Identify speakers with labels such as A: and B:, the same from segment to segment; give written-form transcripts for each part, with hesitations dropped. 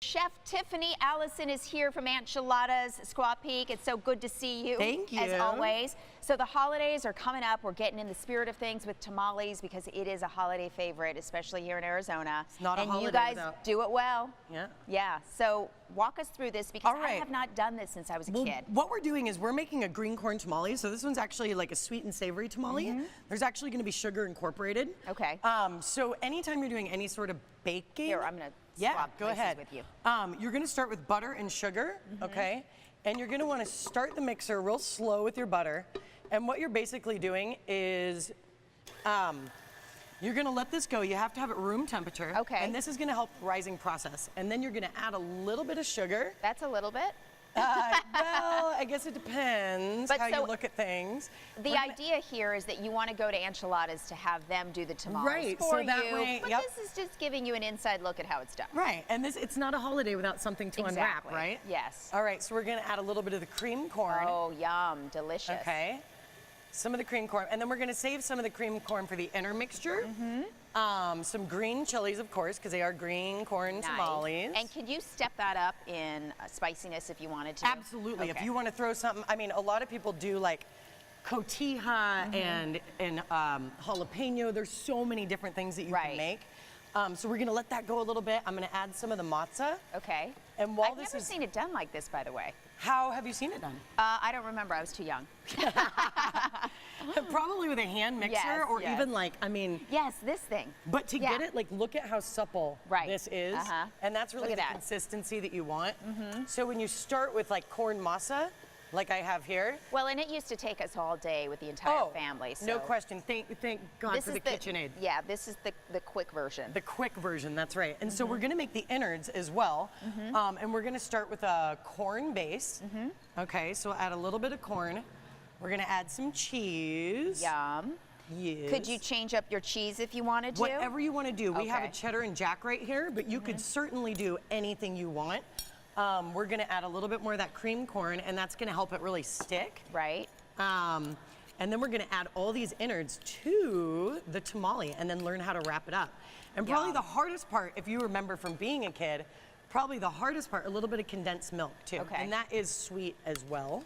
A: Chef Tiffany Allison is here from Aunt Chiladas, Squaw Peak. It's so good to see you.
B: Thank you.
A: As always. So the holidays are coming up. We're getting in the spirit of things with tamales because it is a holiday favorite, especially here in Arizona.
B: It's not a holiday.
A: And you guys do it well.
B: Yeah.
A: Yeah. So walk us through this because
B: All right.
A: I have not done this since I was a kid.
B: What we're doing is we're making a green corn tamale. So this one's actually like a sweet and savory tamale. There's actually going to be sugar incorporated.
A: Okay.
B: So anytime you're doing any sort of baking.
A: Here, I'm going to swap
B: go
A: places
B: ahead.
A: with you.
B: You're going to start with butter and sugar, okay? And you're going to want to start the mixer real slow with your butter. And what you're basically doing is you're going to let this go. You have to have it room temperature.
A: Okay.
B: And this is going to help the rising process. And then you're going to add a little bit of sugar.
A: That's a little bit.
B: Well, I guess it depends how you look at things.
A: The idea here is that you want to go to Aunt Chiladas to have them do the tamales
B: Right,
A: for
B: so that
A: you.
B: way,
A: but this is just giving you an inside look at how it's done.
B: Right, and it's not a holiday without something to unwrap, right?
A: Yes.
B: All right, so we're going to add a little bit of the cream corn.
A: Oh, yum, delicious.
B: Okay. Some of the cream corn, and then we're going to save some of the cream corn for the inner mixture. Some green chilies, of course, because they are green corn tamales.
A: And could you step that up in spiciness if you wanted to?
B: Absolutely. Okay. If you want to throw something, I mean, a lot of people do like cotija and jalapeno. There's so many different things that you can make. So we're going to let that go a little bit. I'm going to add some of the matzah.
A: Okay.
B: And while
A: I've never seen it done like this, by the way.
B: How have you seen it done?
A: I don't remember. I was too young.
B: Probably with a hand mixer or even like, I mean.
A: Yes, this thing.
B: But to get it, like, look at how supple this is. And that's really the consistency that you want. So when you start with like corn masa, like I have here.
A: Well, and it used to take us all day with the entire family. So.
B: No question. Thank God for the KitchenAid.
A: Yeah, this is the quick version.
B: The quick version, that's right. And so we're going to make the innards as well. And we're going to start with a corn base. Okay, so we'll add a little bit of corn. We're going to add some cheese.
A: Yum.
B: Yes.
A: Could you change up your cheese if you wanted to?
B: Whatever you want to do. We have a cheddar and jack right here, but you could certainly do anything you want. We're going to add a little bit more of that cream corn, and that's going to help it really stick.
A: Right.
B: And then we're going to add all these innards to the tamale and then learn how to wrap it up. And probably the hardest part, if you remember from being a kid, probably the hardest part, a little bit of condensed milk too. Okay. And that is sweet as well.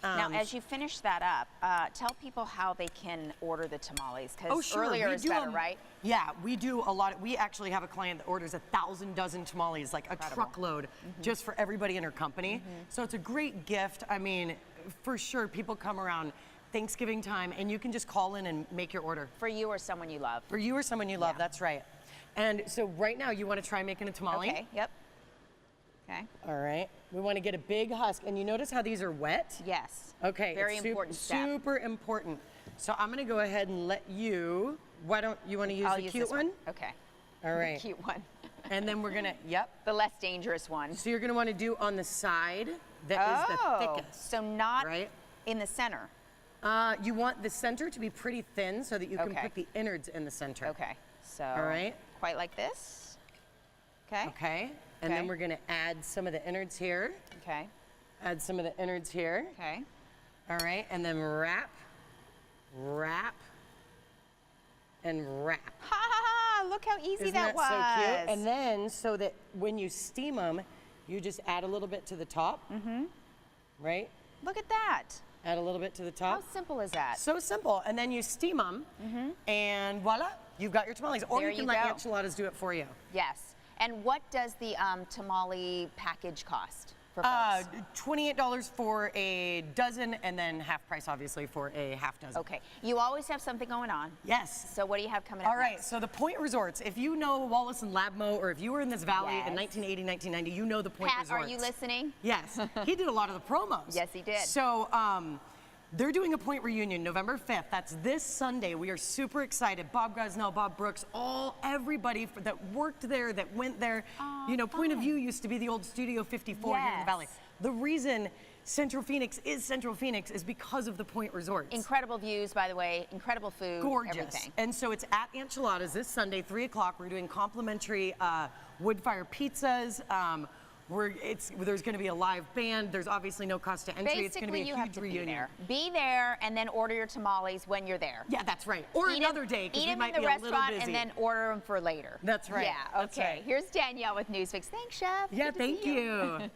A: Now, as you finish that up, tell people how they can order the tamales, because earlier is better, right?
B: Yeah, we do a lot. We actually have a client that orders 1,000 dozen tamales, like a truckload, just for everybody in her company. So it's a great gift. I mean, for sure, people come around Thanksgiving time, and you can just call in and make your order.
A: For you or someone you love.
B: For you or someone you love, that's right. And so right now, you want to try making a tamale?
A: Okay, yep. Okay.
B: All right. We want to get a big husk. And you notice how these are wet?
A: Yes.
B: Okay.
A: Very important step.
B: Super important. So I'm going to go ahead and let you, why don't you want to use the cute one?
A: Okay.
B: All right.
A: The cute one.
B: And then we're going to,
A: the less dangerous one.
B: So you're going to want to do on the side that is the thickest.
A: So not in the center.
B: You want the center to be pretty thin so that you can put the innards in the center.
A: Okay. So quite like this. Okay.
B: Okay. And then we're going to add some of the innards here.
A: Okay.
B: Add some of the innards here.
A: Okay.
B: All right. And then wrap, wrap, and wrap.
A: Ha ha ha! Look how easy that was.
B: Isn't that so cute? And then so that when you steam them, you just add a little bit to the top. Right?
A: Look at that.
B: Add a little bit to the top.
A: How simple is that?
B: So simple. And then you steam them, and voila, you've got your tamales. Or you can let Aunt Chiladas do it for you.
A: Yes. And what does the tamale package cost for folks?
B: $28 for a dozen, and then half price, obviously, for a half dozen.
A: Okay. You always have something going on.
B: Yes.
A: So what do you have coming up
B: All right. So the Point Resorts. If you know Wallace and Labmo, or if you were in this valley in 1980, 1990, you know the Point Resorts.
A: Pat, are you listening?
B: Yes. He did a lot of the promos.
A: Yes, he did.
B: So they're doing a Point reunion November 5th. That's this Sunday. We are super excited. Bob Gosnell, Bob Brooks, everybody that worked there, that went there. You know, Point of View used to be the old Studio 54 here in the valley. The reason Central Phoenix is because of the Point Resorts.
A: Incredible views, by the way. Incredible food.
B: Gorgeous.
A: Everything.
B: And so it's at Aunt Chiladas this Sunday, 3 o'clock. We're doing complimentary wood fire pizzas. There's going to be a live band. There's obviously no cost to entry. It's going to be a
A: you have
B: huge
A: to
B: reunion.
A: Be there and then order your tamales when you're there.
B: Yeah, that's right. Or another day, because we might be a little busy.
A: Eat them in the restaurant and then order them for later.
B: That's right.
A: Yeah,
B: That's
A: okay.
B: right.
A: Here's Danielle with Newsfix. Thanks, Chef.
B: Yeah,
A: Good to see
B: thank you.